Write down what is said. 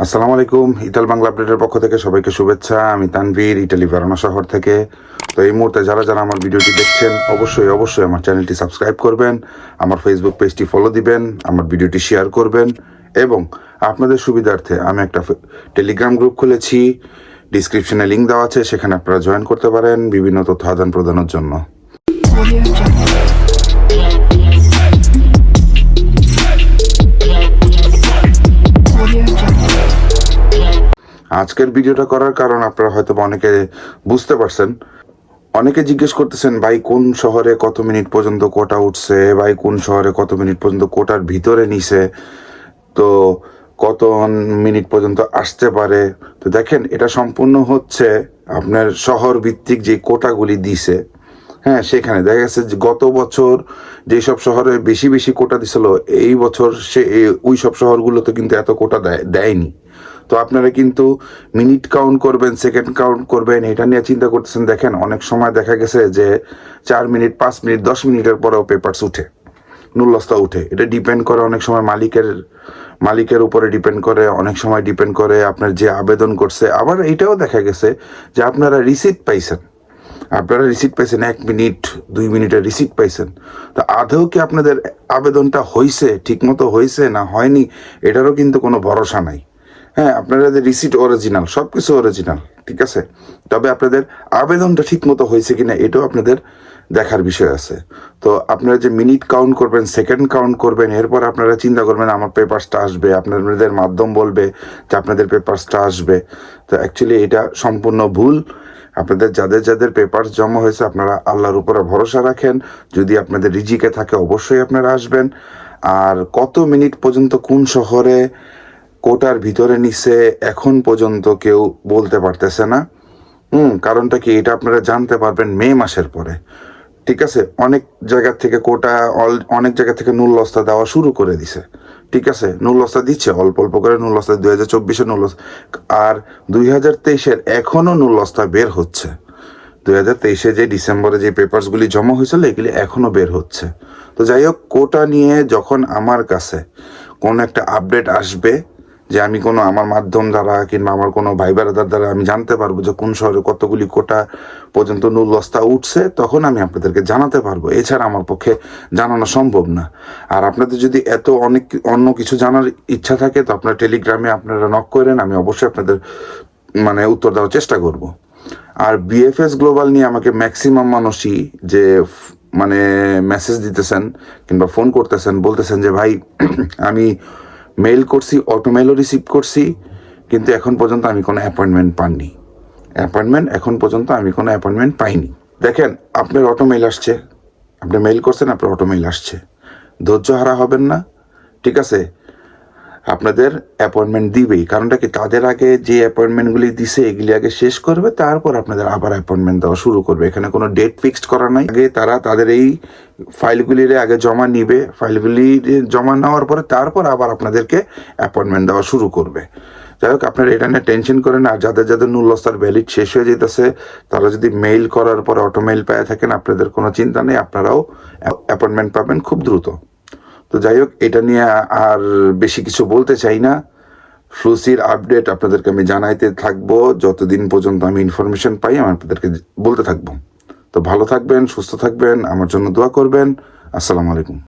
আসসালামু আলাইকুম। ইতাল বাংলা আপডেটের পক্ষ থেকে সবাইকে শুভেচ্ছা। আমি তানভীর, ইটালি ভেরোনা শহর থেকে। তো এই মুহূর্তে যারা যারা আমার ভিডিওটি দেখছেন অবশ্যই আমার চ্যানেলটি সাবস্ক্রাইব করবেন, আমার ফেসবুক পেজটি ফলো দিবেন, আমার ভিডিওটি শেয়ার করবেন এবং আপনাদের সুবিধার্থে আমি একটা টেলিগ্রাম গ্রুপ খুলেছি, ডিসক্রিপশনে লিঙ্ক দেওয়া আছে, সেখানে আপনারা জয়েন করতে পারেন বিভিন্ন তথ্য আদান প্রদানের জন্য। আজকের ভিডিওটা করার কারণ আপনারা হয়তো অনেকে বুঝতে পারছেন। অনেকে জিজ্ঞেস করতেছেন, ভাই কোন শহরে কত মিনিট পর্যন্ত কোটা উঠছে, ভাই কোন শহরে কত মিনিট পর্যন্ত কোটার ভিতরে নিছে, তো কত মিনিট পর্যন্ত আসতে পারে। তো দেখেন, এটা সম্পূর্ণ হচ্ছে আপনার শহর ভিত্তিক যে কোটাগুলি দিছে। হ্যাঁ, সেখানে দেখা গেছে যে গত বছর যেসব শহরে বেশি বেশি কোটা দিছিল, এই বছর ওই সব শহরগুলোতে কিন্তু এত কোটা দেয়নি। তো আপনারা কিন্তু মিনিট কাউন্ট করবেন, সেকেন্ড কাউন্ট করবেন, এটা নিয়ে চিন্তা করতেছেন। দেখেন, অনেক সময় দেখা গেছে যে 4 মিনিট, 5 মিনিট, 10 মিনিটের পরেও পেপারস উঠে, নুল্লস্তা উঠে। এটা ডিপেন্ড করে অনেক সময় মালিকের উপরে ডিপেন্ড করে, অনেক সময় ডিপেন্ড করে আপনার যে আবেদন করছে। আবার এটাও দেখা গেছে যে আপনারা রিসিট পাইছেন, 1 মিনিট 2 মিনিটের রিসিট পাইছেন। তো আদৌ কি আপনাদের আবেদনটা হয়েছে, ঠিকমতো হয়েছে না হয়নি, এটারও কিন্তু কোনো ভরসা নাই। হ্যাঁ, আপনাদের রিসিট অরিজিনাল, সব কিছু অরিজিনাল, ঠিক আছে, তবে আপনাদের আবেদনটা ঠিক মতো হয়েছে কিনা এটাও আপনাদের দেখার বিষয় আছে। তো আপনারা যে মিনিট কাউন্ট করবেন, সেকেন্ড কাউন্ট করবেন, এরপর আপনারা চিন্তা করবেন আমার পেপারসটা আসবে, আপনাদের মাধ্যম বলবে যে আপনাদের পেপারসটা আসবে। তো অ্যাকচুয়ালি এটা সম্পূর্ণ ভুল। আপনাদের যাদের যাদের পেপারস জমা হয়েছে, আপনারা আল্লাহর উপরে ভরসা রাখেন। যদি আপনাদের রিজিকে থাকে অবশ্যই আপনারা আসবেন। আর কত মিনিট পর্যন্ত কোন শহরে কোটার ভিতরে নিছে এখন পর্যন্ত কেউ বলতে পারতেছে না। কারণটা কি, এটা আপনারা জানতে পারবেন মে মাসের পরে, ঠিক আছে। অনেক জায়গা থেকে অনেক জায়গা থেকে নুল্লস্তা দেওয়া শুরু করে দিছে, ঠিক আছে। নুল্লস্তা দিচ্ছে অল্প অল্প করে, নুল্লস্তা 2024-এর নুল্লস্তা, আর 2023-এর এখনো নুল্লস্তা বের হচ্ছে। 2023-এ যে ডিসেম্বরে যে পেপারসগুলি জমা হয়েছিল এগুলি এখনো বের হচ্ছে। তো যাই হোক, কোটা নিয়ে যখন আমার কাছে কোনো একটা আপডেট আসবে, যে আমি কোনো আমার মাধ্যম দ্বারা কিংবা আমার কোনো ভাই ব্রাদার দ্বারা আমি জানতে পারবো যে কোন শহরে কতগুলি কোটা পর্যন্ত নুল্লস্তা উঠছে, তখন আমি আপনাদেরকে জানাতে পারবো। এছাড়া আমার পক্ষে জানানো সম্ভব না। আর আপনাদের যদি অন্য কিছু জানার ইচ্ছা থাকে, তো আপনার টেলিগ্রামে আপনারা নক করেন, আমি অবশ্যই আপনাদের উত্তর দেওয়ার চেষ্টা করব। আর বিএফএস গ্লোবাল নিয়ে আমাকে ম্যাক্সিমাম মানুষই যে মেসেজ দিতেছেন কিংবা ফোন করতেছেন, বলতেছেন যে ভাই আমি মেইল করছি, অটোমেলও রিসিভ করছি, কিন্তু এখন পর্যন্ত আমি কোনো অ্যাপয়েন্টমেন্ট পাইনি। দেখেন, আপনার অটোমেইল আসছে, আপনি মেইল করছেন, আপনার অটোমেইল আসছে, ধৈর্য হারা হবেন না, ঠিক আছে। আপনাদের অ্যাপয়েন্টমেন্ট দিবেই। কারণটা কি, তাদের আগে যে অ্যাপয়েন্টমেন্টগুলি দিছে এগুলি আগে শেষ করবে, তারপর আপনাদের আবার অ্যাপয়েন্টমেন্ট দেওয়া শুরু করবে। এখানে কোনো ডেট ফিক্সড করা নাই। আগে তারা তাদের এই ফাইলগুলির আগে জমা নিবে, ফাইলগুলি জমা নেওয়ার পরে তারপর আবার আপনাদেরকে অ্যাপয়েন্টমেন্ট দেওয়া শুরু করবে। যাই হোক, আপনারা এটা নিয়ে টেনশন করেন। আর যাদের যাদের নুল্লস্তার ভ্যালিড শেষ হয়ে যেতেছে, তারা যদি মেইল করার পরে অটোমেইল পেয়ে থাকেন, আপনাদের কোনো চিন্তা নেই, আপনারাও অ্যাপয়েন্টমেন্ট পাবেন খুব দ্রুত। তো যাই হোক, এটা নিয়ে আর বেশি কিছু বলতে চাই না। ফ্লুসির আপডেট আপনাদেরকে আমি জানাইতে থাকবো, যতদিন পর্যন্ত আমি ইনফরমেশন পাই আমি আপনাদেরকে বলতে থাকবো। তো ভালো থাকবেন, সুস্থ থাকবেন, আমার জন্য দোয়া করবেন। আসসালামু আলাইকুম।